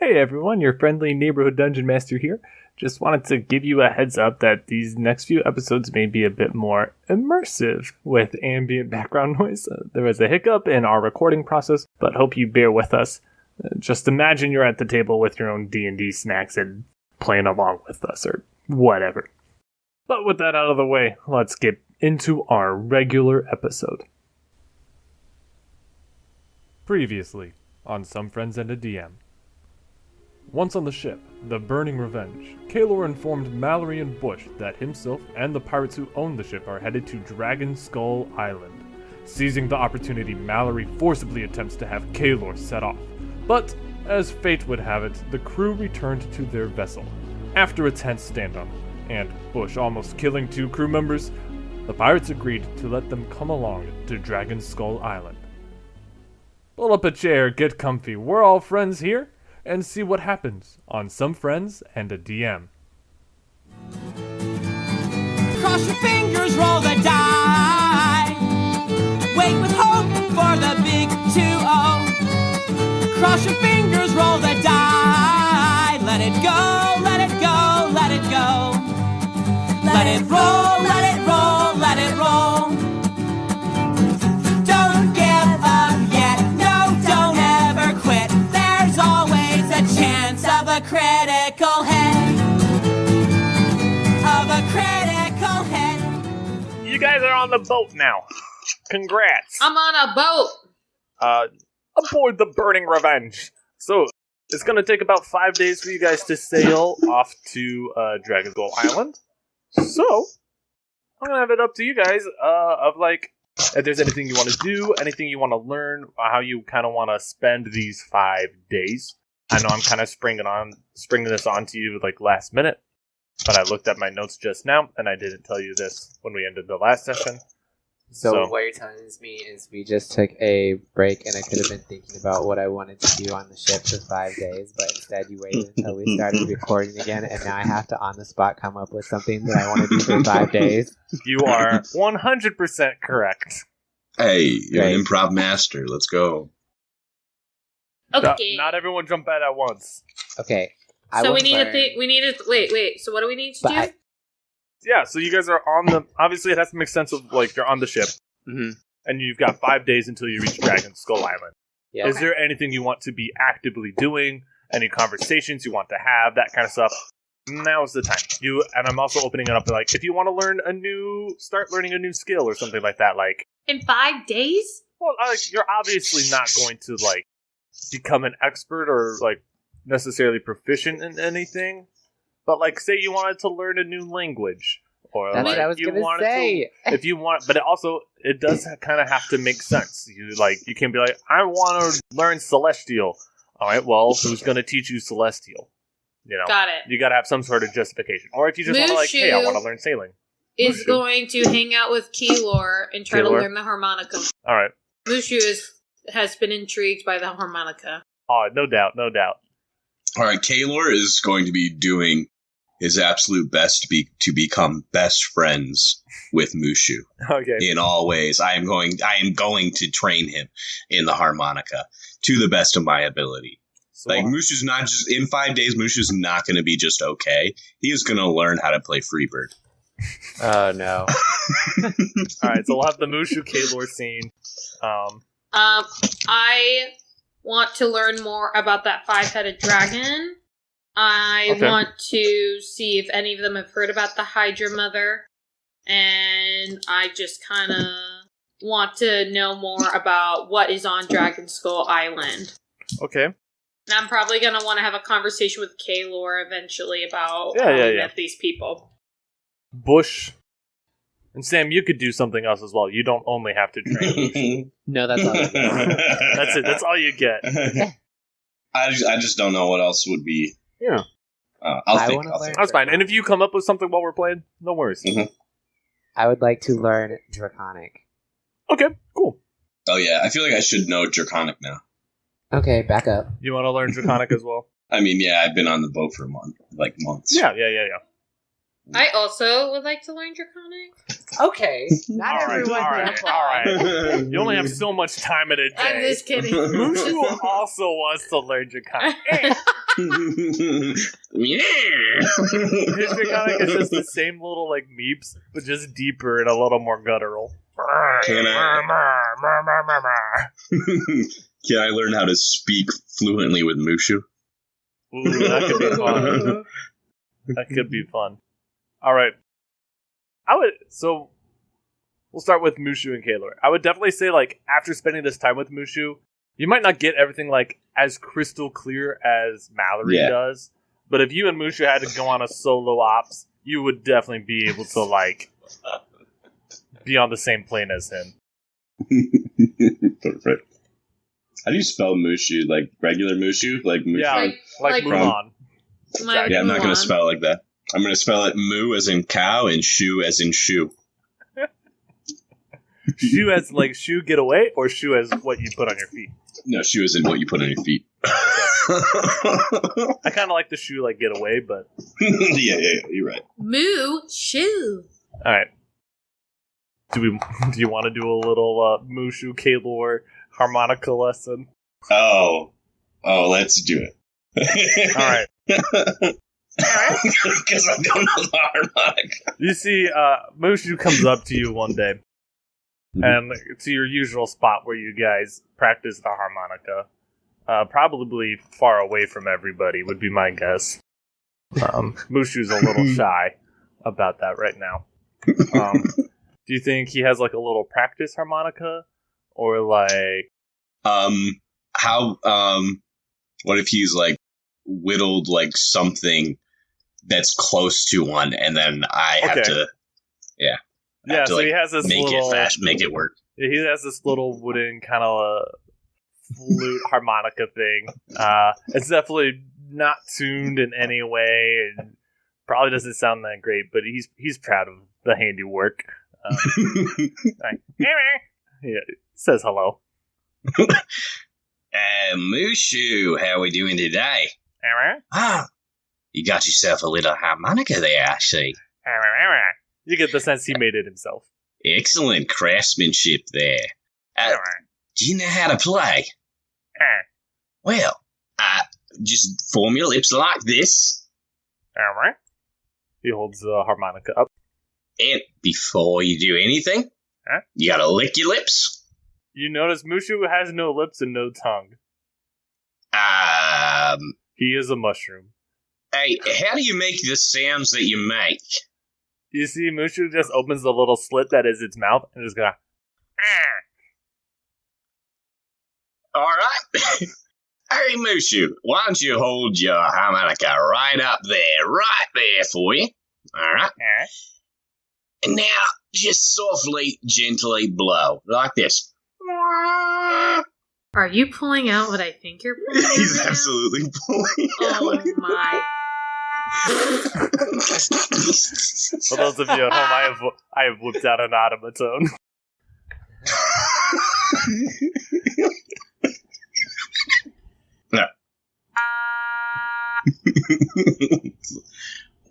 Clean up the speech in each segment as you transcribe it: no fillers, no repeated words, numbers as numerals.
Hey everyone, your friendly neighborhood dungeon master here. Just wanted to give you a heads up that these next few episodes may be a bit more immersive with ambient background noise. There was a hiccup in our recording process, but hope you bear with us. Just imagine you're at the table with your own D&D snacks and playing along with us or whatever. But with that out of the way, let's get into our regular episode. Previously on Some Friends and a DM. Once on the ship, the Burning Revenge, Kaylor informed Mallory and Busch that himself and the pirates who own the ship are headed to Dragon Skull Island. Seizing the opportunity, Mallory forcibly attempts to have Kaylor set off. But, as fate would have it, the crew returned to their vessel. After a tense standoff, and Busch almost killing 2 crew members, the pirates agreed to let them come along to Dragon Skull Island. Pull up a chair, get comfy, we're all friends here, and see what happens on Some Friends and a DM. Cross your fingers, roll the die. Wait with hope for the big 2-0. Cross your fingers, roll the die. Let it go, let it go, let it go. Let it roll, let it roll, let it roll. Don't give up yet, no, don't ever quit. There's always a chance of a critical hit. Of a critical hit. You guys are on the boat now. Congrats. I'm on a boat. Aboard the Burning Revenge. So, it's going to take about 5 days for you guys to sail off to Dragon Skull Island. So, I'm going to have it up to you guys of like, if there's anything you want to do, anything you want to learn, how you kind of want to spend these 5 days. I know I'm kind of springing this on to you like last minute, but I looked at my notes just now, and I didn't tell you this when we ended the last session. So what you're telling me is we just took a break, and I could have been thinking about what I wanted to do on the ship for 5 days, but instead you waited until we started recording again, and now I have to on the spot come up with something that I want to do for 5 days. You are 100% correct. Hey, you're an improv master. Let's go. Okay. Not everyone jump at once. Okay. So we need to think. We need to wait. So what do we need to do? Yeah, so you guys are on the... Obviously, it has to make sense of, like, you're on the ship. Mm-hmm. And you've got 5 days until you reach Dragon Skull Island. Yeah. Is there anything you want to be actively doing? Any conversations you want to have? That kind of stuff? Now's the time. And I'm also opening it up to, like, if you want to start learning a new skill or something like that, like... In 5 days? Well, like, you're obviously not going to, like, become an expert or, like, necessarily proficient in anything. But, like, say you wanted to learn a new language. Or, that's like, what I was going to say. If you want... But it does kind of have to make sense. You can't be like, I want to learn Celestial. All right, well, who's going to teach you Celestial? You know? Got it. You got to have some sort of justification. Or if you just want to, like, hey, I want to learn sailing. Is Mushu going to hang out with Kaylor and try to learn the harmonica. All right. Mushu has been intrigued by the harmonica. Oh, no doubt, no doubt. All right, Kaylor is going to be doing his absolute best to become best friends with Mushu. Okay. In all ways, I am going to train him in the harmonica to the best of my ability. So, like Mushu's not just in 5 days. Mushu's not going to be just okay. He is going to learn how to play Freebird. Oh no! All right, so we'll have the Mushu Kaylor scene. I want to learn more about that 5-headed dragon. I want to see if any of them have heard about the Hydra Mother. And I just kind of want to know more about what is on Dragon Skull Island. Okay. And I'm probably going to want to have a conversation with Kaylor eventually about met these people. Busch. And Sam, you could do something else as well. You don't only have to train. No, that's all I get. That's it. That's all you get. I just don't know what else would be. Yeah. I'll think. That's fine. And if you come up with something while we're playing, no worries. Mm-hmm. I would like to learn Draconic. Okay, cool. Oh yeah, I feel like I should know Draconic now. Okay, back up. You want to learn Draconic as well? I mean, yeah, I've been on the boat for months. Yeah. I also would like to learn Draconic. Okay, not everyone. All right. You only have so much time in a day. I'm just kidding. Mushu also wants to learn Draconic. Yeah. His Draconic is just the same little like meeps, but just deeper and a little more guttural. Can I learn how to speak fluently with Mushu? Ooh, that could be fun. That could be fun. All right. So we'll start with Mushu and Kaylor. I would definitely say, like, after spending this time with Mushu, you might not get everything, like, as crystal clear as Mallory does. But if you and Mushu had to go on a solo ops, you would definitely be able to, like, be on the same plane as him. Perfect. How do you spell Mushu? Like regular Mushu? Like Mushu? Yeah, like Mulan. Yeah, I'm not going to spell it like that. I'm going to spell it Moo as in cow and Shu as in shoe. Shoe as like shoe get away, or shoe as what you put on your feet? No, shoe as in what you put on your feet. I kind of like the shoe like get away, but yeah, you're right. Moo shoe. All right. Do you want to do a little Mushu Kaylor harmonica lesson? Oh, let's do it. All right. Because I don't know the harmonica. You see, Mushu comes up to you one day, and to your usual spot where you guys practice the harmonica. Probably far away from everybody would be my guess. Mushu's a little shy about that right now. Do you think he has like a little practice harmonica, or like? What if he's like whittled like something that's close to one, and then I have to, so he has this make it work. He has this little wooden kind of flute harmonica thing. It's definitely not tuned in any way, and probably doesn't sound that great, but he's proud of the handiwork. Like, yeah, says hello. Mushu, how are we doing today? You got yourself a little harmonica there, I see. You get the sense he made it himself. Excellent craftsmanship there. Do you know how to play? Well, just form your lips like this. He holds the harmonica up. And before you do anything, you gotta lick your lips. You notice Mushu has no lips and no tongue. He is a mushroom. Hey, how do you make the sounds that you make? You see, Mushu just opens the little slit that is its mouth and is gonna. Alright. Hey, Mushu, why don't you hold your harmonica right there for you? Alright? And now, just softly, gently blow, like this. Are you pulling out what I think you're pulling out? He's right absolutely pulling out. Oh my. For those of you at home, I have whipped out an automaton. No.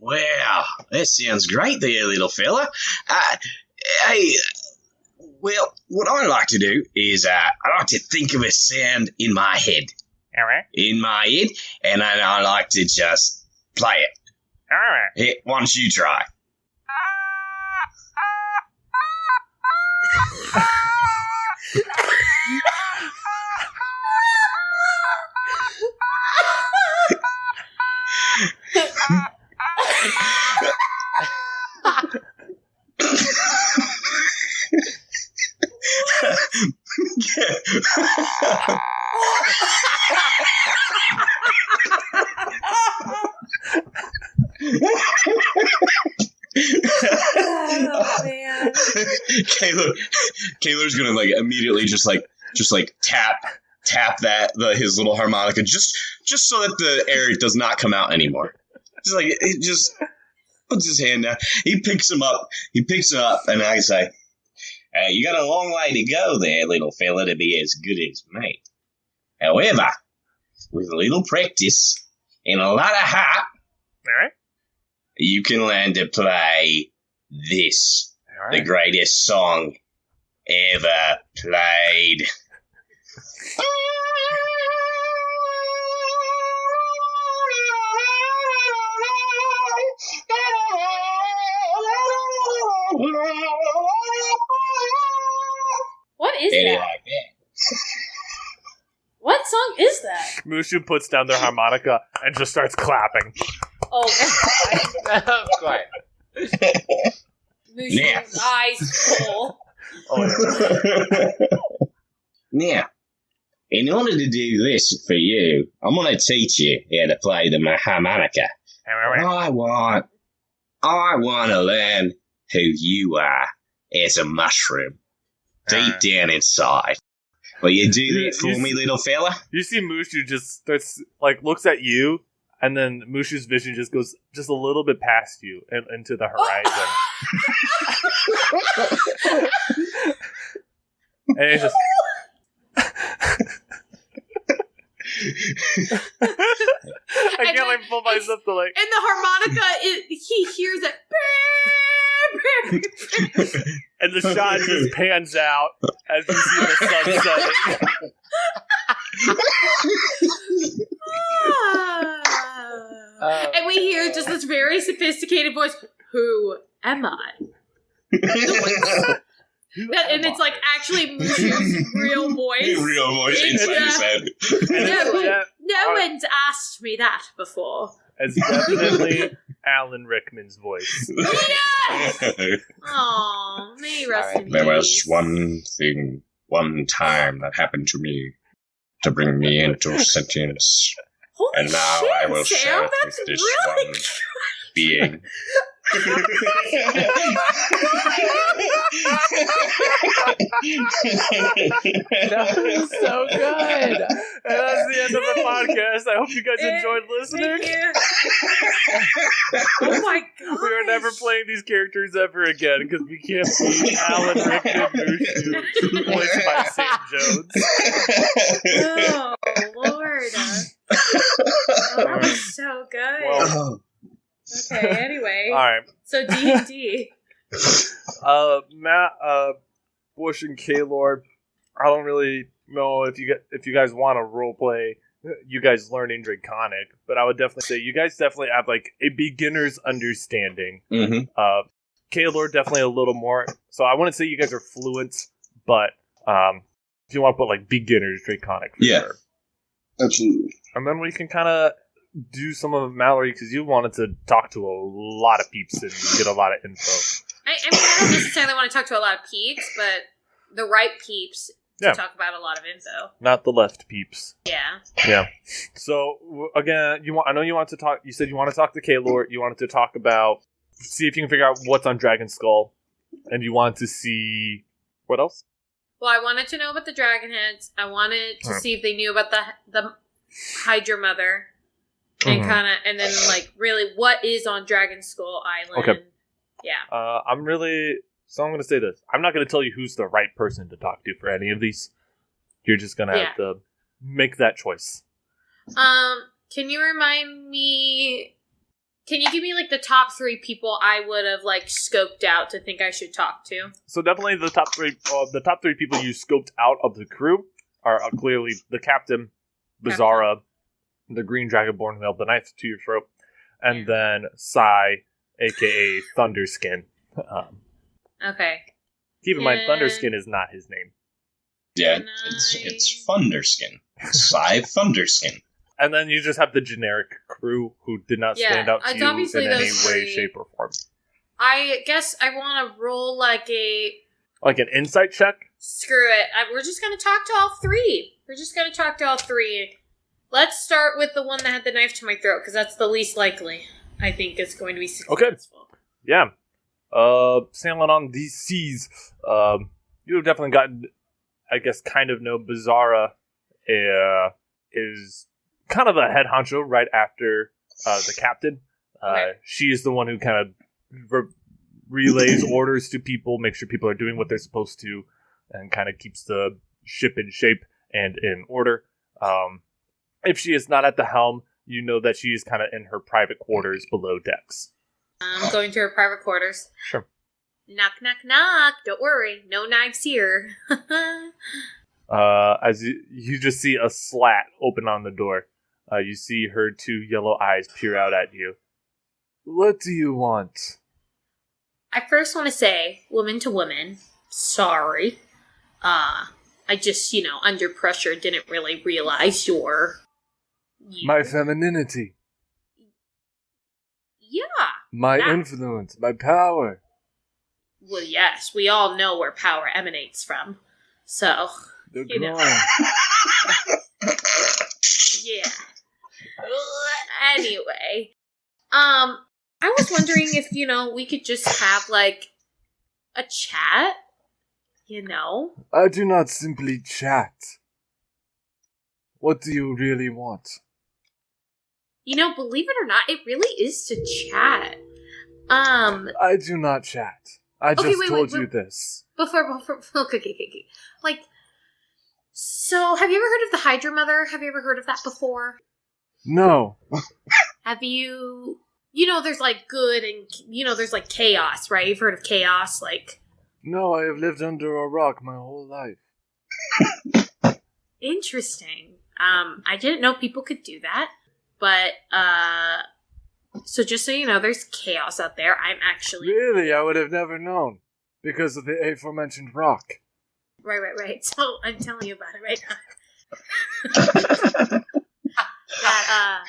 Wow, that sounds great there, little fella. Well, what I like to do is I like to think of a sound in my head. In my head, and I like to just play it. Here, why don't you try? Oh man. Kaylor's gonna like immediately just tap his little harmonica just so that the air does not come out anymore. It just puts his hand down. He picks him up, and I say, you got a long way to go there, little fella, to be as good as me. However, with a little practice and a lot of heart, you can learn to play this. The greatest song ever played. What is that? What song is that? Mushu puts down their harmonica and just starts clapping. Oh, God. Of course. Mushu's eyes full. Now, in order to do this for you, I'm going to teach you how to play the harmonica. I want to learn who you are as a mushroom, deep down inside. Will you do that for me, little fella? You see Mushu just starts, looks at you, and then Mushu's vision just goes just a little bit past you and into the horizon. And it's just... I can't pull myself to And the harmonica, he hears it. And the shot just pans out as you see the sun setting. And we hear just this very sophisticated voice. Who am I? And it's actually Mushu's real voice. Real voice inside his head. No one's asked me that before. It's definitely Alan Rickman's voice. Yes! Aww, may he rest in peace. There was one time that happened to me to bring me into sentience. Holy and now shit, I will Sam, share it that's with this really one being. That was so good. And that's the end of the podcast. I hope you guys enjoyed listening. Thank you. Oh my god. We are never playing these characters ever again because we can't be Alan Rickman Mushu, voiced by Sam Jones. Oh, Lord. Oh, that was so good. Well, okay, anyway. Alright. So D&D. Matt, Busch and Kaylor, I don't really know if you guys want to roleplay you guys learning Draconic, but I would definitely say you guys definitely have a beginner's understanding. Mm-hmm. Kaylor definitely a little more. So I wouldn't say you guys are fluent, but if you want to put beginner's Draconic, for sure. Absolutely. And then we can kind of do some of Mallory, because you wanted to talk to a lot of peeps and get a lot of info. I mean, I don't necessarily want to talk to a lot of peeps, but the right peeps to talk about a lot of info. Not the left peeps. Yeah. Yeah. So, again, I know you want to talk, you said you want to talk to Kaylor, you wanted to talk about, see if you can figure out what's on Dragon Skull, and you want to see, what else? Well, I wanted to know about the dragon heads. I wanted to see if they knew about the Hydra Mother. And and then really, what is on Dragon Skull Island? Okay. Yeah. I'm going to say this. I'm not going to tell you who's the right person to talk to for any of these. You're just going to have to make that choice. Can you remind me? Can you give me the top 3 people I would have scoped out to think I should talk to? So definitely the top 3. The top 3 people you scoped out of the crew are clearly the captain, Bizarra, the Green Dragonborn who held the knife to your throat, and then Sai, aka Thunderskin. Okay. Keep in mind, Thunderskin is not his name. Yeah, it's Thunderskin. Sai Thunderskin. And then you just have the generic crew who did not stand out to you in any way, shape, or form. I guess I want to roll an insight check? Screw it. We're just going to talk to all 3. Let's start with the one that had the knife to my throat, because that's the least likely, I think, is going to be successful. Okay. Yeah. Sailing on these seas, you've definitely gotten, I guess, kind of know Bizarra is kind of the head honcho right after the captain. She is the one who kind of relays orders to people, makes sure people are doing what they're supposed to, and kind of keeps the ship in shape and in order. If she is not at the helm, you know that she is kind of in her private quarters below decks. I'm going to her private quarters. Sure. Knock, knock, knock. Don't worry. No knives here. As you just see a slat open on the door. You see her 2 yellow eyes peer out at you. What do you want? I first want to say, woman to woman, sorry. I just, under pressure didn't really realize your... My femininity. Yeah. My influence. My power. Well, yes, we all know where power emanates from. So, The you know. Yeah. Anyway. I was wondering if, we could just have, a chat. I do not simply chat. What do you really want? Believe it or not, it really is to chat. I do not chat. I just told you this. Before, okay. So, have you ever heard of the Hydra Mother? Have you ever heard of that before? No. Have you... there's, good and, there's, chaos, right? You've heard of chaos, No, I have lived under a rock my whole life. Interesting. I didn't know people could do that. But, so just so you know, there's chaos out there. I'm actually... Really? I would have never known. Because of the aforementioned rock. Right. So, I'm telling you about it right now. That,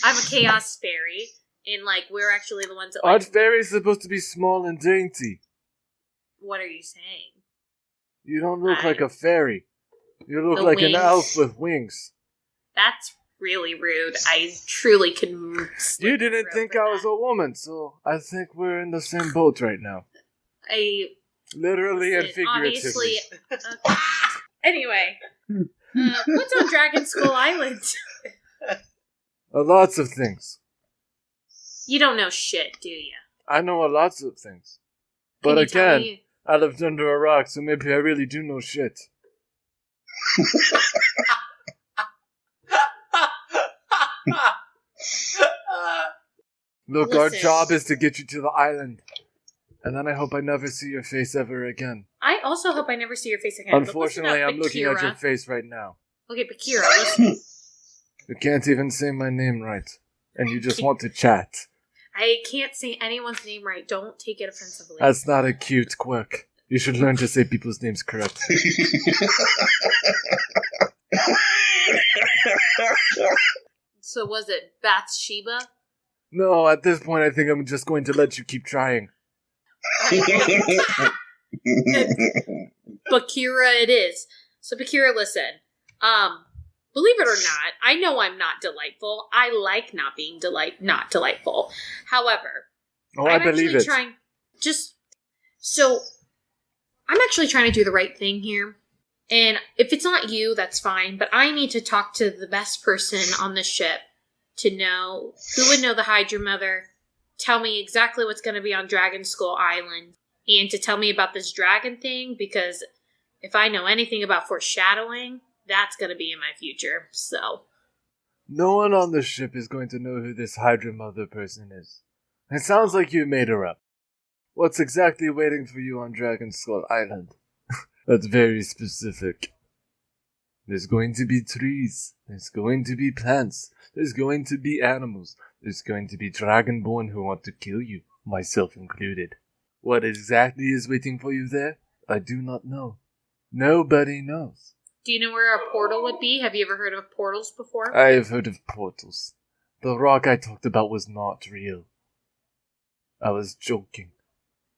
I'm a chaos fairy. And, we're actually the ones that, Aren't fairies supposed to be small and dainty? What are you saying? You don't look like a fairy. You look like an elf with wings. That's really rude. I truly can... You didn't think I was a woman, so I think we're in the same boat right now. Literally and figuratively. Obviously. Anyway. What's on Dragon Skull Island? Lots of things. You don't know shit, do you? I know lots of things. But again, I lived under a rock, so maybe I really do know shit. Look, our job is to get you to the island. And then I hope I never see your face ever again. I also hope I never see your face again. Unfortunately, I'm looking at your face right now. Okay, but Kira, listen. You can't even say my name right. And you just want to chat. I can't say anyone's name right. Don't take it offensively. That's not a cute quirk. You should learn to say people's names correctly. So was it Bathsheba? No, at this point I think I'm just going to let you keep trying. Bakira it is. So Bakira, listen. Believe it or not, I know I'm not delightful. I like not being not delightful. However, I believe it. I'm actually trying to do the right thing here. And if it's not you, that's fine. But I need to talk to the best person on the ship to know who would know the Hydra Mother, tell me exactly what's going to be on Dragon Skull Island, and to tell me about this dragon thing, because if I know anything about foreshadowing, that's going to be in my future, so. No one on the ship is going to know who this Hydra Mother person is. It sounds like you made her up. What's exactly waiting for you on Dragon Skull Island? That's very specific. There's going to be trees. There's going to be plants. There's going to be animals. There's going to be dragonborn who want to kill you, myself included. What exactly is waiting for you there? I do not know. Nobody knows. Do you know where a portal would be? Have you ever heard of portals before? I have heard of portals. The rock I talked about was not real. I was joking.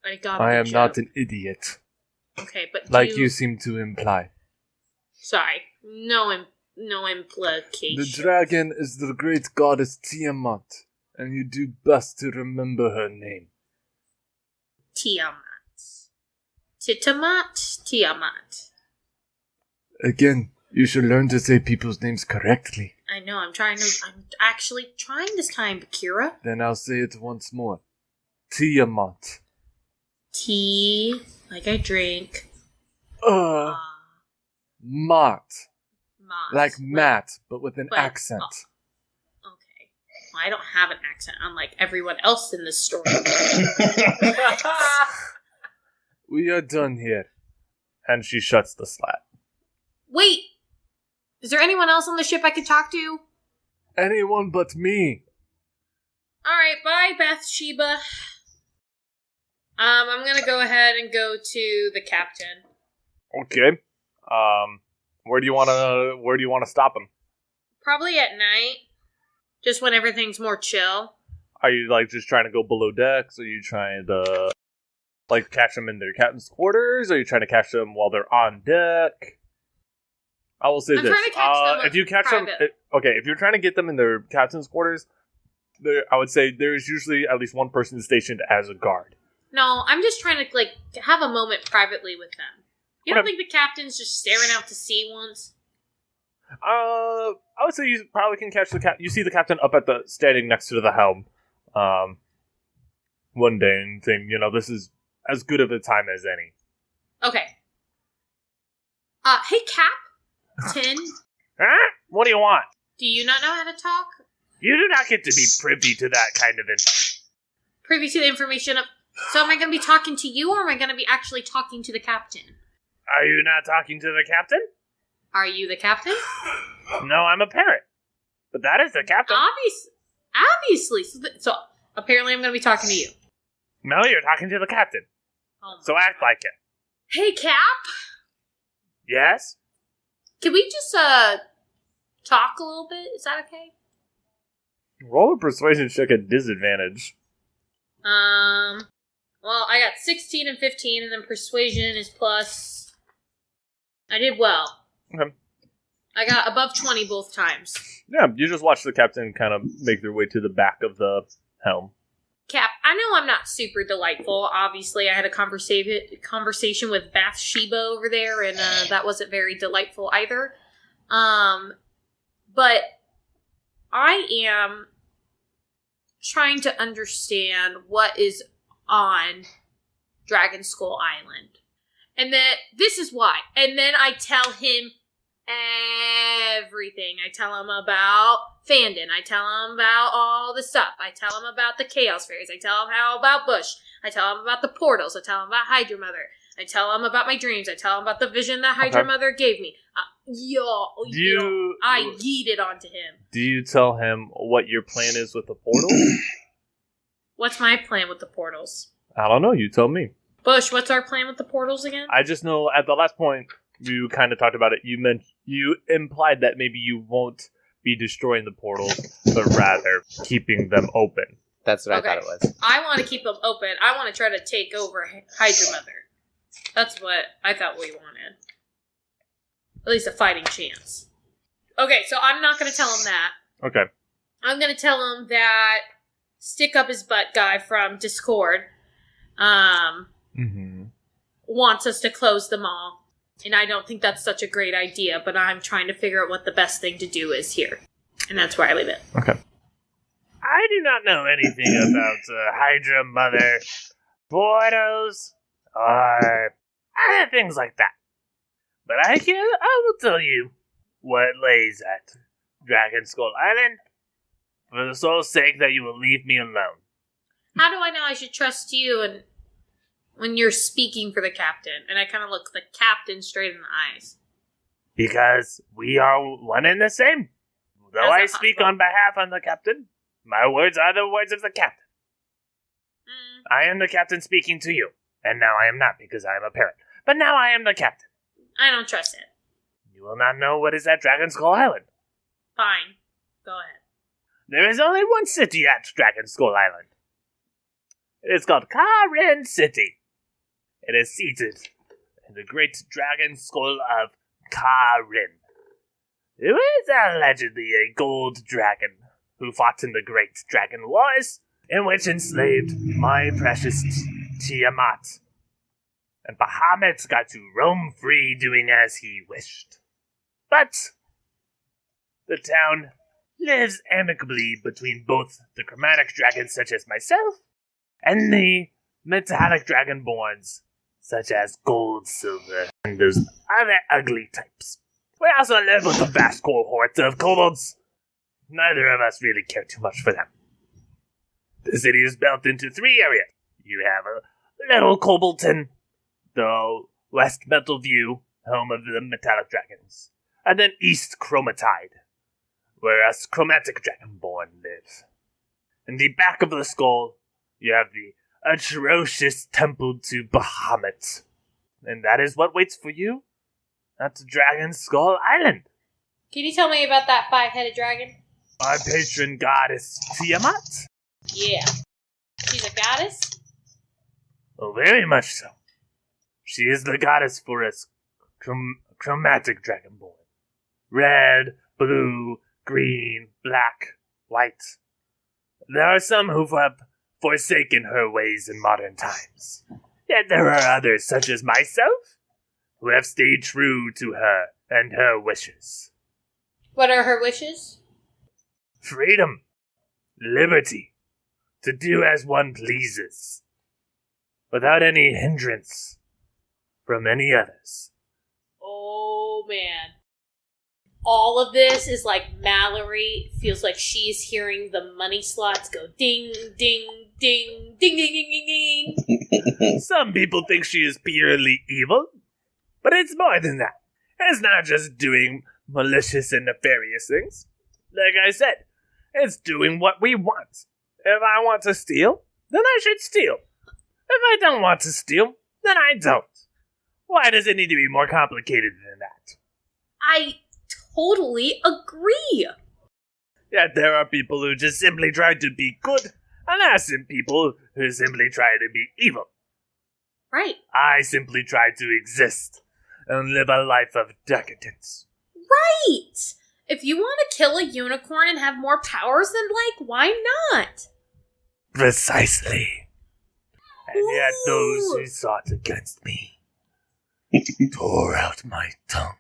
I am not an idiot. Okay, but like you seem to imply. Sorry, no implication. The dragon is the great goddess Tiamat, and you do best to remember her name. Tiamat. Tiamat. Again, you should learn to say people's names correctly. I know, I'm actually trying this time, Bakira. Then I'll say it once more. Tiamat. Tea, like I drink. Mat. Mat. Like Matt, but with an accent. Okay. Well, I don't have an accent, unlike everyone else in this story. We are done here. And she shuts the slat. Wait! Is there anyone else on the ship I could talk to? Anyone but me. Alright, bye, Bathsheba. I'm gonna go ahead and go to the captain. Okay. Where do you wanna stop him? Probably at night. Just when everything's more chill. Are you, just trying to go below decks? Are you trying to, catch them in their captain's quarters? Are you trying to catch them while they're on deck? I will say I'm this. trying to catch them if you catch private. them... if you're trying to get them in their captain's quarters, I would say there's usually at least one person stationed as a guard. No, I'm just trying to, have a moment privately with them. You don't think the captain's just staring out to sea once? I would say you probably can catch the captain. You see the captain up at standing next to the helm. One day and think, this is as good of a time as any. Okay. Hey, Captain. Huh? What do you want? Do you not know how to talk? You do not get to be privy to that kind of info. Privy to the information of... So am I going to be talking to you, or am I going to be actually talking to the captain? Are you not talking to the captain? Are you the captain? No, I'm a parrot. But that is the captain. Obviously. So apparently I'm going to be talking to you. No, you're talking to the captain. Oh So act like it. Hey, Cap. Yes? Can we just, talk a little bit? Is that okay? Roll a persuasion check at disadvantage. Well, I got 16 and 15, and then persuasion is plus... I did well. Okay. I got above 20 both times. Yeah, you just watch the captain kind of make their way to the back of the helm. Cap, I know I'm not super delightful. Obviously, I had a conversation with Bathsheba over there, and that wasn't very delightful either. But I am trying to understand what is on Dragon Skull Island. And that this is why. And then I tell him everything. I tell him about Fandon. I tell him about all the stuff. I tell him about the Chaos Fairies. I tell him about Busch. I tell him about the portals. I tell him about Hydra Mother. I tell him about my dreams. I tell him about the vision that Hydra Mother gave me. I yeeted onto him. Do you tell him what your plan is with the portal? What's my plan with the portals? I don't know. You tell me. Busch, what's our plan with the portals again? I just know at the last point you kind of talked about it. You implied that maybe you won't be destroying the portals, but rather keeping them open. That's what I thought it was. I want to keep them open. I want to try to take over Hydra Mother. That's what I thought we wanted. At least a fighting chance. Okay, so I'm not going to tell him that. Okay. I'm going to tell him that Stick Up His Butt guy from Discord wants us to close them all. And I don't think that's such a great idea, but I'm trying to figure out what the best thing to do is here. And that's where I leave it. Okay. I do not know anything about Hydra Mother, portals, or other things like that. But I will tell you what lays at Dragon Skull Island, for the sole sake that you will leave me alone. How do I know I should trust you and when you're speaking for the captain? And I kind of look the captain straight in the eyes. Because we are one and the same. Though I speak on behalf of the captain, my words are the words of the captain. I am the captain speaking to you. And now I am not because I am a parrot. But now I am the captain. I don't trust it. You will not know what is at Dragon Skull Island. Fine. Go ahead. There is only one city at Dragon Skull Island. It is called Karen City. It is seated in the great dragon skull of Karen, who is allegedly a gold dragon who fought in the Great Dragon Wars, in which enslaved my precious Tiamat. And Bahamut got to roam free doing as he wished. But the town lives amicably between both the chromatic dragons such as myself and the metallic dragonborns such as Gold, Silver, and those other ugly types. We also live with a vast cohort of kobolds. Neither of us really care too much for them. The city is built into 3 areas. You have a little Koboldton, the West Metal View, home of the Metallic Dragons, and then East Chromatide, where us Chromatic Dragonborn live. In the back of the skull, you have the atrocious temple to Bahamut, and that is what waits for you at Dragon Skull Island. Can you tell me about that 5-headed dragon? Our patron goddess Tiamat? Yeah. She's a goddess? Oh, very much so. She is the goddess for us chromatic dragonborn. Red, blue, green, black, white. There are some who have forsaken her ways in modern times. Yet there are others, such as myself, who have stayed true to her and her wishes. What are her wishes? Freedom, liberty, to do as one pleases, without any hindrance from any others. Oh, man. All of this is like Mallory feels like she's hearing the money slots go ding, ding, ding, ding, ding, ding, ding, ding. Some people think she is purely evil, but it's more than that. It's not just doing malicious and nefarious things. Like I said, it's doing what we want. If I want to steal, then I should steal. If I don't want to steal, then I don't. Why does it need to be more complicated than that? I totally agree. Yet there are people who just simply try to be good, and there are some people who simply try to be evil. Right. I simply try to exist and live a life of decadence. Right! If you want to kill a unicorn and have more powers, then, like, why not? Precisely. And yet those Ooh. who sought against me tore out my tongue.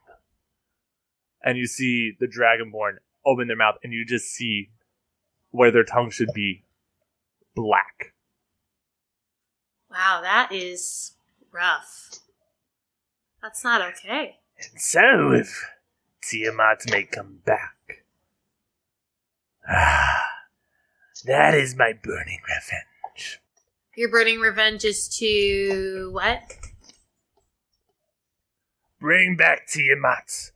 And you see the Dragonborn open their mouth, and you just see where their tongue should be black. Wow, that is rough. That's not okay. And so, if Tiamat may come back, that is my burning revenge. Your burning revenge is to what? Bring back Tiamat.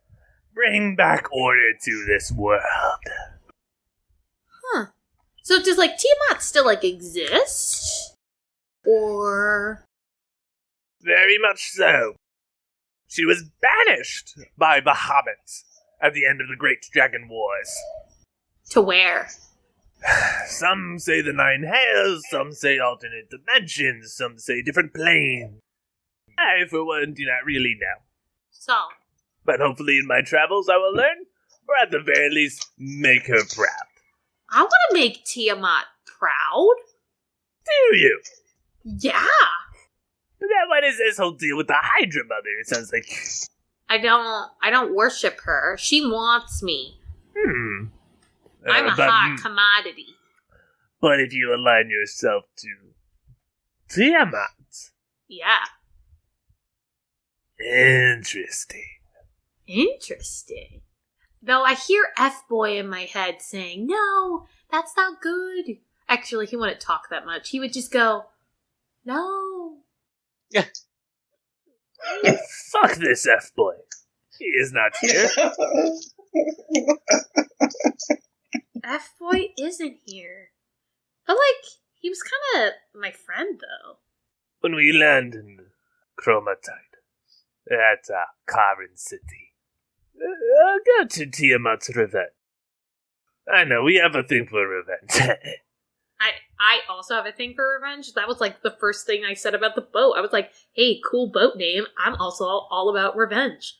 Bring back order to this world. Huh. So does, like, Tiamat still, like, exist? Or... Very much so. She was banished by Bahamut at the end of the Great Dragon Wars. To where? Some say the Nine Hells, some say alternate dimensions, some say different planes. I, for one, do not really know. So, But hopefully in my travels I will learn, or at the very least, make her proud. I want to make Tiamat proud. Do you? Yeah. But then what is this whole deal with the Hydra Mother? It sounds like... I don't worship her. She wants me. I'm a hot commodity. But if you align yourself to Tiamat... Yeah. Interesting. Though I hear F-Boy in my head saying, no, that's not good. Actually, he wouldn't talk that much. He would just go, no. Yeah. Fuck this F-Boy. He is not here. F-Boy isn't here. But, like, he was kind of my friend, though. When we land in Chromatide, at Karin City, go to Tiamat's revenge. I know, we have a thing for revenge. I also have a thing for revenge. That was, like, the first thing I said about the boat. I was like, hey, cool boat name. I'm also all about revenge.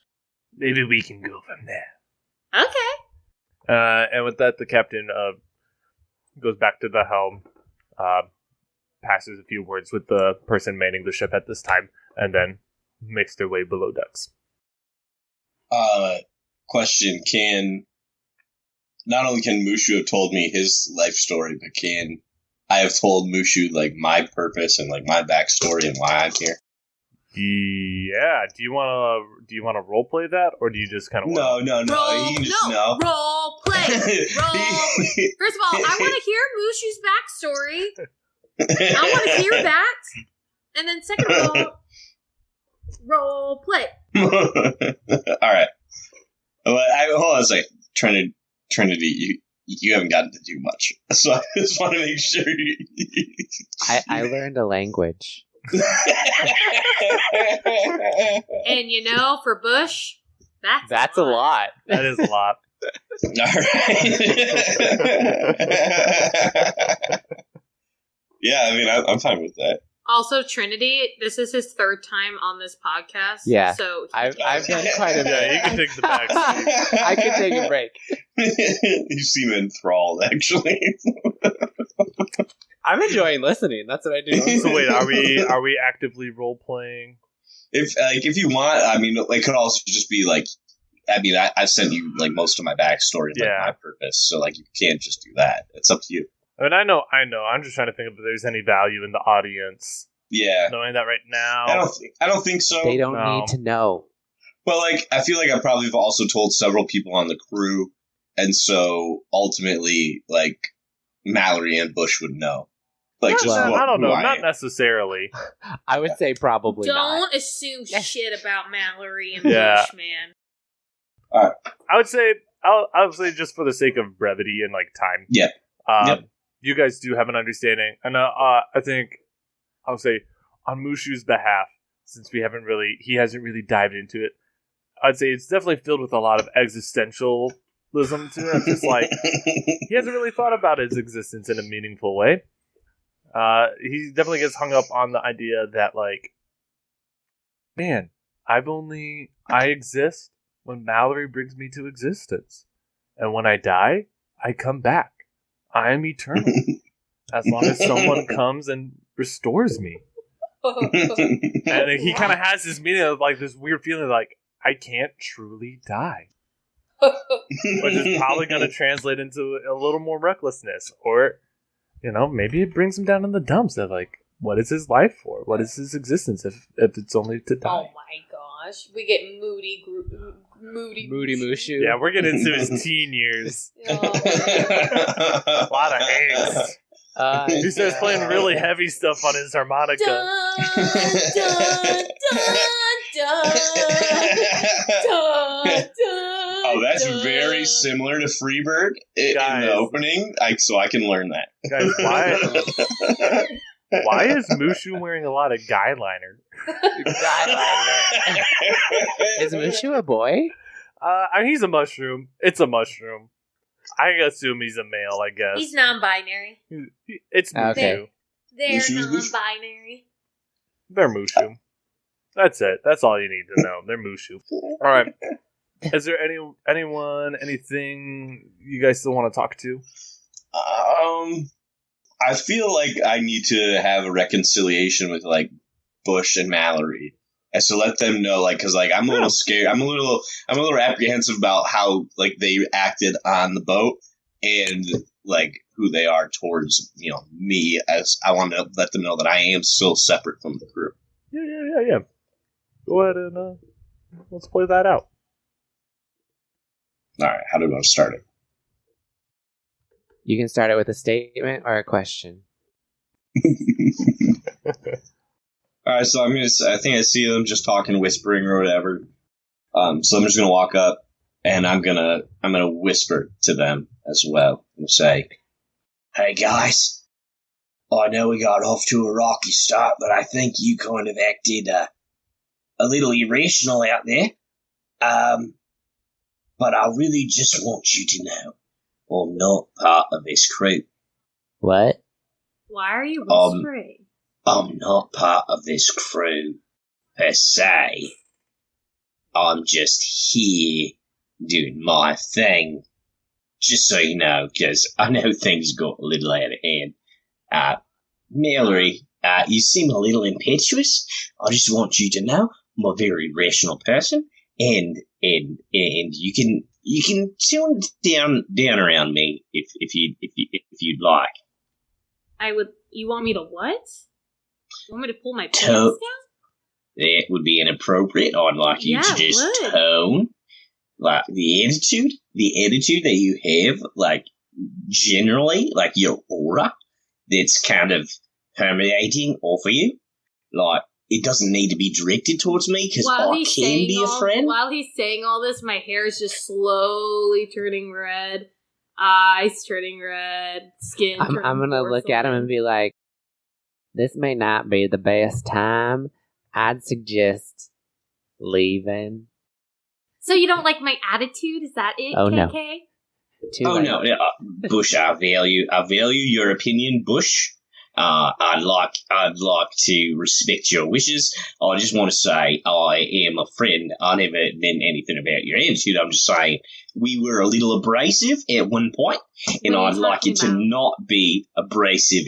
Maybe we can go from there. Okay. And with that, the captain goes back to the helm, passes a few words with the person manning the ship at this time, and then makes their way below decks. Question, not only can Mushu have told me his life story, but can I have told Mushu, like, my purpose and, like, my backstory and why I'm here? Yeah. Do you want to role play that, or do you just kind of No. He can just know. Role play. First of all, I want to hear Mushu's backstory. I want to hear that. And then second of all, Role play. All right. Well, hold on a second. Trinity, you haven't gotten to do much, so I just want to make sure. I learned a language. And for Busch, That's a lot. That is a lot. All right. Yeah, I mean, I'm fine with that. Also, Trinity, this is his third time on this podcast. Yeah, so I've done quite a bit. Yeah, you can take the back seat. I can take a break. You seem enthralled, actually. I'm enjoying listening. That's what I do. So wait, are we actively role playing? If you want, I mean, it could also just be like, I mean, I sent you like most of my backstory, like my purpose, so like you can't just do that. It's up to you. I mean, I know. I'm just trying to think if there's any value in the audience. Yeah, knowing that right now. I don't think so. They don't need to know. But like, I feel like I probably have also told several people on the crew, and so ultimately, like, Mallory and Busch would know. Like, I don't know, not necessarily. I would say probably not. Don't assume shit about Mallory and Busch, man. All right. I would say just for the sake of brevity and like time. Yeah. You guys do have an understanding, and I think I'll say on Mushu's behalf, since he hasn't really dived into it. I'd say it's definitely filled with a lot of existentialism to it. Just like he hasn't really thought about his existence in a meaningful way. He definitely gets hung up on the idea that, like, man, I exist when Mallory brings me to existence. And when I die, I come back. I am eternal. As long as someone comes and restores me. And he kind of has this meaning of, like, this weird feeling like, I can't truly die. Which is probably going to translate into a little more recklessness. Or, maybe it brings him down in the dumps of, like, what is his life for? What is his existence if it's only to die? Oh my gosh. We get moody Mushu. Yeah, we're getting into his teen years. Oh. A lot of angst. He starts playing really heavy stuff on his harmonica. Dun, dun, dun, dun, Oh, that's very similar to Freebird in the opening, so I can learn that. Guys, why is Mushu wearing a lot of guy liner? Is Mushu a boy? He's a mushroom. It's a mushroom. I assume he's a male, I guess. He's non-binary. It's Mushu. Okay. They're Mushu's non-binary. They're Mushu. That's it. That's all you need to know. They're Mushu. All right. Is there anything you guys still want to talk to? I feel like I need to have a reconciliation with, like, Busch and Mallory, and so let them know, like, because, like, I'm a little scared. I'm a little apprehensive about how, like, they acted on the boat and, like, who they are towards, me. As I want to let them know that I am still separate from the crew. Yeah. Go ahead and let's play that out. All right, how do we want to start it? You can start it with a statement or a question. All right, so I think I see them just talking, whispering or whatever. So I'm just gonna walk up and I'm gonna whisper to them as well and say, "Hey guys, I know we got off to a rocky start, but I think you kind of acted a little irrational out there. But I really just want you to know I'm not part of this crew." What? Why are you whispering? I'm not part of this crew, per se. I'm just here doing my thing. Just so you know, because I know things got a little out of hand. Mallory, you seem a little impetuous. I just want you to know I'm a very rational person, and you can tune down around me if you'd like. You want me to what? You want me to pull my pants down? That would be inappropriate. I'd like you to just tone, like, the attitude that you have, like, generally, like, your aura that's kind of permeating off of you. Like, it doesn't need to be directed towards me because I can be a friend. While he's saying all this, my hair is just slowly turning red, eyes turning red, skin turning I'm gonna look at him and be like, this may not be the best time. I'd suggest leaving. So you don't like my attitude? Is that it, Oh, KK? No. No, Busch, I value your opinion, Busch. I'd like to respect your wishes. I just want to say I am a friend. I never meant anything about your attitude. I'm just saying we were a little abrasive at one point, and I'd like it to not be abrasive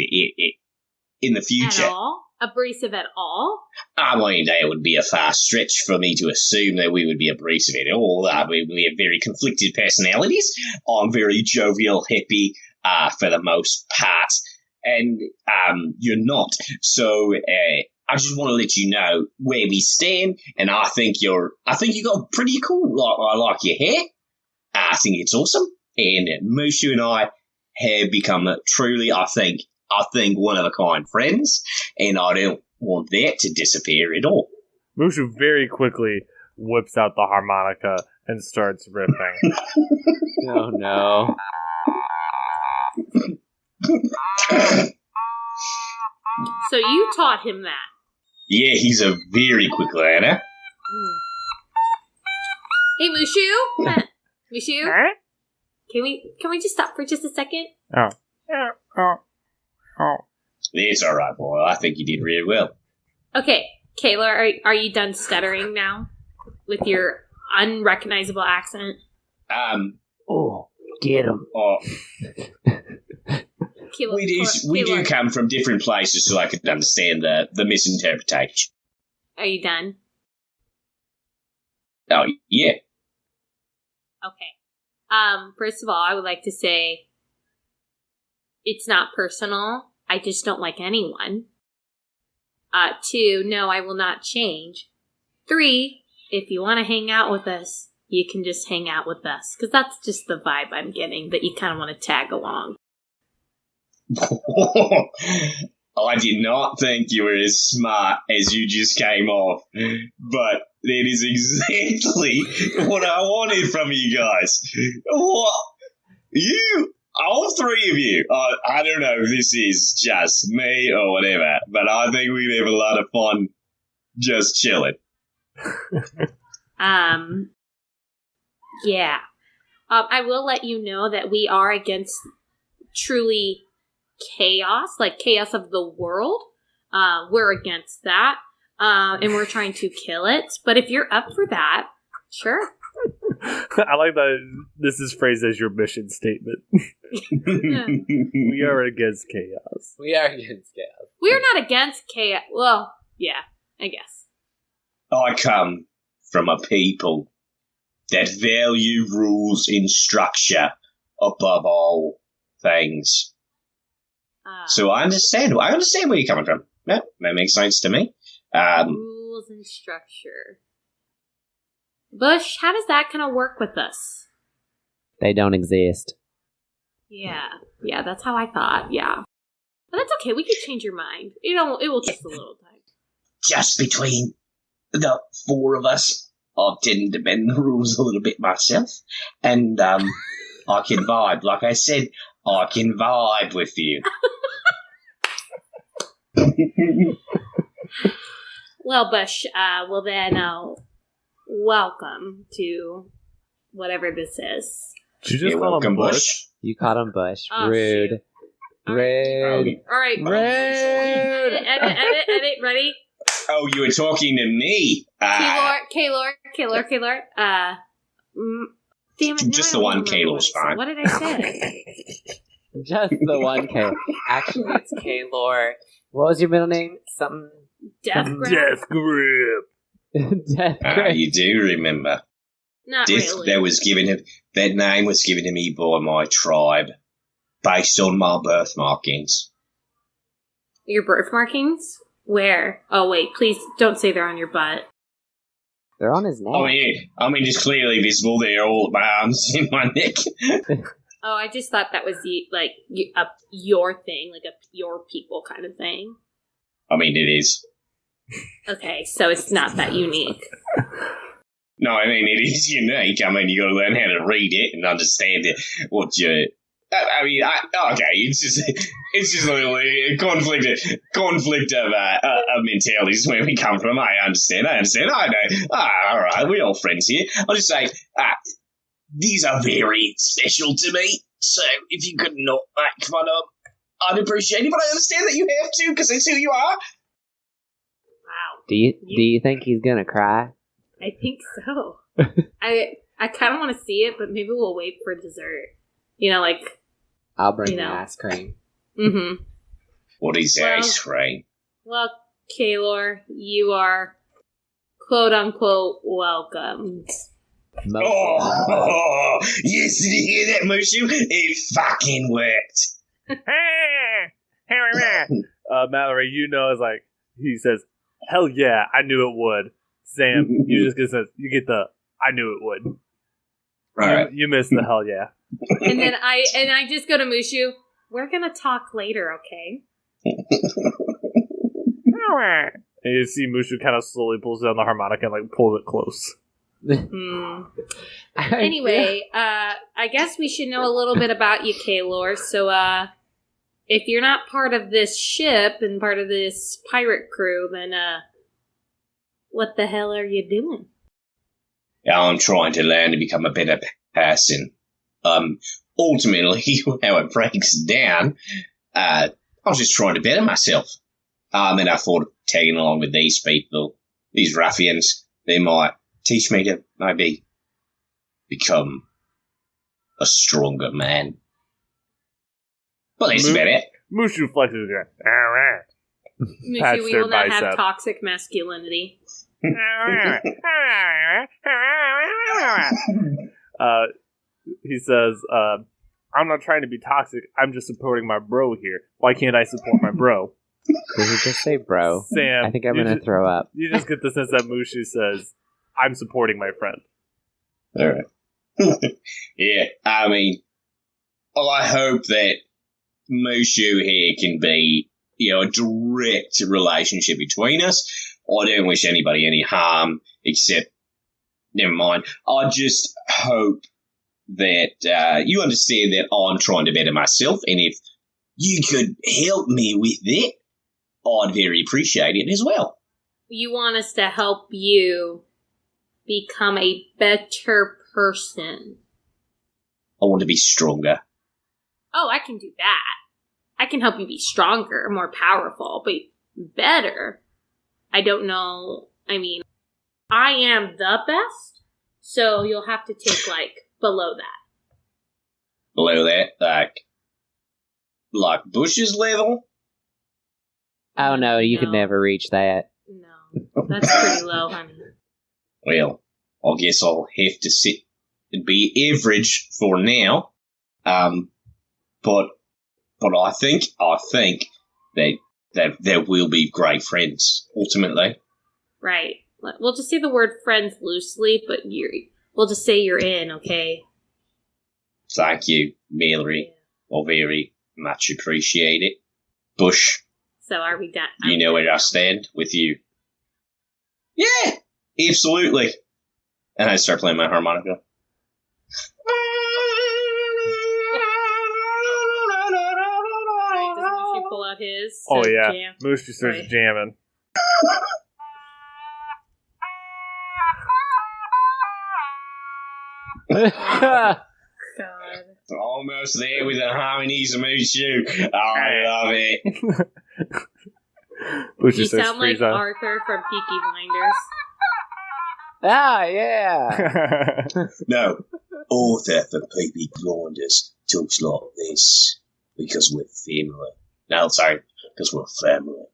in the future. At all? Abrasive at all? I mean, that would be a far stretch for me to assume that we would be abrasive at all. We have very conflicted personalities. I'm very jovial, happy, for the most part. And you're not. So I just want to let you know where we stand. And I think you got pretty cool. I like your hair. I think it's awesome. And Mushu and I have become truly, I think, one of a kind friends. And I don't want that to disappear at all. Mushu very quickly whips out the harmonica and starts riffing. Oh no. So you taught him that? Yeah, he's a very quick learner. Hey, Mushu? Mushu? Huh? Can we just stop for just a second? Oh. That's all right, boy. I think you did really well. Okay, Kaylor, are you done stuttering now? With your unrecognizable accent? Oh, get him. Oh, Kaylor, we do come from different places, so I could understand the misinterpretation. Are you done? Oh, yeah. Okay. First of all, I would like to say it's not personal. I just don't like anyone. 2, no, I will not change. 3, if you want to hang out with us, you can just hang out with us. Because that's just the vibe I'm getting, that you kind of want to tag along. I did not think you were as smart as you just came off, but that is exactly what I wanted from you guys. What? All 3 of you. I don't know if this is just me or whatever, but I think we'd have a lot of fun just chilling. Yeah. I will let you know that we are against truly chaos, like chaos of the world. We're against that. And we're trying to kill it. But if you're up for that, sure. I like that this is phrased as your mission statement. We are against chaos. We are against chaos. We're not against chaos. Well, yeah, I guess. I come from a people that value rules and structure above all things. So I understand where you're coming from. Yeah, that makes sense to me. Rules and structure. Busch, how does that kind of work with us? They don't exist. Yeah, that's how I thought, yeah. But that's okay, we could change your mind. It will take a little time. Just between the 4 of us, I tend to bend the rules a little bit myself. And I can vibe. Like I said, I can vibe with you. Well, Busch, welcome to whatever this is. Did you just You're call welcome, him Busch? Busch. You called him Busch. Oh, Rude. shoot. Rude. All right. Rude. Edit, ready? Oh, you were talking to me. Kaylor. Damn it, Just now the I one don't remember Kaylor's what I said. fine. What did I say? Just the one K. Actually, it's Kaylor. What was your middle name? Something. Death Grip? Death grip. Death Grip. You do remember. Not Death, really. that name was given to me by my tribe based on my birth markings. Your birth markings? Where? Oh, wait, please don't say they're on your butt. They're on his neck. I mean, it's clearly visible. They're all at my arms and my neck. Oh, I just thought that was your thing, like your people kind of thing. I mean, it is. Okay, so it's not that unique. No, I mean, it is unique. I mean, you got to learn how to read it and understand it. What you... okay, it's just a little conflict of mentality is where we come from. I understand. I know. All right, we're all friends here. I'll just say, these are very special to me. So if you could not make fun of, I'd appreciate it. But I understand that you have to because that's who you are. Wow. Do you think he's gonna cry? I think so. I kind of want to see it, but maybe we'll wait for dessert. I'll bring the ice cream. Mm-hmm. What is ice cream? Well, Kaylor, you are quote-unquote welcomed. Oh, yes, did you hear that, Mushu? It fucking worked. Mallory, is like, he says, hell yeah, I knew it would. Sam, you just get the, I knew it would. Right. You missed the hell yeah. And then I just go to Mushu, we're gonna talk later, okay? And you see Mushu kind of slowly pulls down the harmonica and pulls it close. Anyway, I guess we should know a little bit about you, Kaylor. So, if you're not part of this ship and part of this pirate crew, then, what the hell are you doing? I'm trying to learn to become a better person. Ultimately, how it breaks down, I was just trying to better myself. And I thought tagging along with these people, these ruffians, they might teach me to maybe become a stronger man. Well, that's about it. Mushu flexes again. All right. Mushu, we will not have toxic masculinity. He says, I'm not trying to be toxic. I'm just supporting my bro here. Why can't I support my bro? Did he just say bro? Sam, I think I'm going to throw up. You just get the sense that Mushu says, I'm supporting my friend. All right. Yeah, I mean, I hope that Mushu here can be, a direct relationship between us. I don't wish anybody any harm, except, never mind. I just hope that you understand that I'm trying to better myself, and if you could help me with that, I'd very appreciate it as well. You want us to help you become a better person. I want to be stronger. Oh, I can do that. I can help you be stronger, more powerful, but better. I don't know. I mean, I am the best, so you'll have to take, below that. Below that? Like Bush's level? Oh, no, you could never reach that. No, that's pretty low, honey. Well, I guess I'll have to sit and be average for now. But I think that there will be great friends ultimately. Right. We'll just say the word friends loosely, but we'll just say you're in, okay? Thank you, Mallory. I very much appreciate it. Bush. So are we done? You know where I stand with you. Yeah, absolutely. And I start playing my harmonica. Does Mushu pull out his? Oh, yeah. Jam? Mushu starts jamming. God. Almost there with the harmonies of Mushu. Oh, I love it. You sound like Arthur from Peaky Blinders. Ah, yeah. No, Arthur from Peaky Blinders talks like this because we're family. No, sorry, because we're family.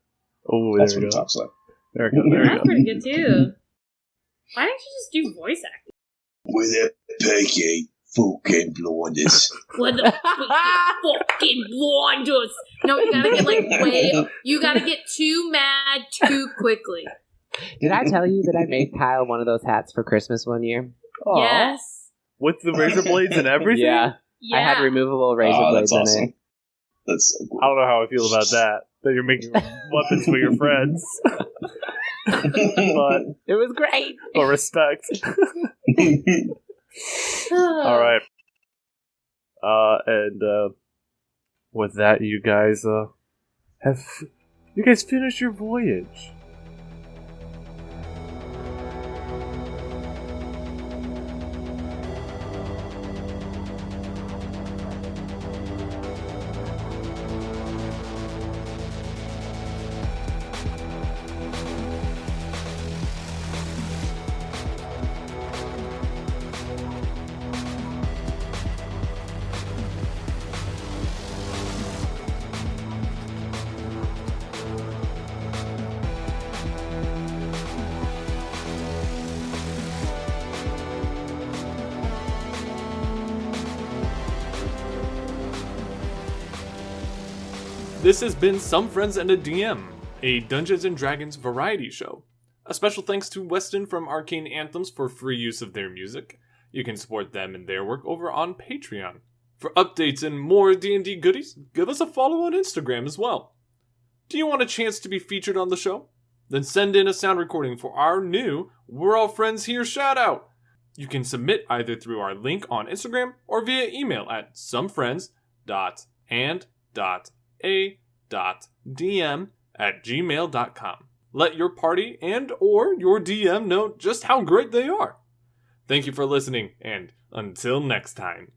Oh, that's what he talks like. There we go. That's pretty good too. Why don't you just do voice acting? With a Peaky fucking Blinders. With the fucking blinders. No, you gotta get you gotta get too mad too quickly. Did I tell you that I made Kyle one of those hats for Christmas one year? Aww. Yes. With the razor blades and everything? Yeah. I had removable razor blades awesome. in it. That's so cool. I don't know how I feel about that. That you're making weapons for your friends. but It was great. but respect. All right. And with that, you guys finished your voyage. This has been Some Friends and a DM, a Dungeons & Dragons variety show. A special thanks to Weston from Arcane Anthems for free use of their music. You can support them and their work over on Patreon. For updates and more D&D goodies, give us a follow on Instagram as well. Do you want a chance to be featured on the show? Then send in a sound recording for our new We're All Friends Here shoutout. You can submit either through our link on Instagram or via email at somefriends.and.a.dm@gmail.com. Let your party and or your DM know just how great they are. Thank you for listening, and until next time.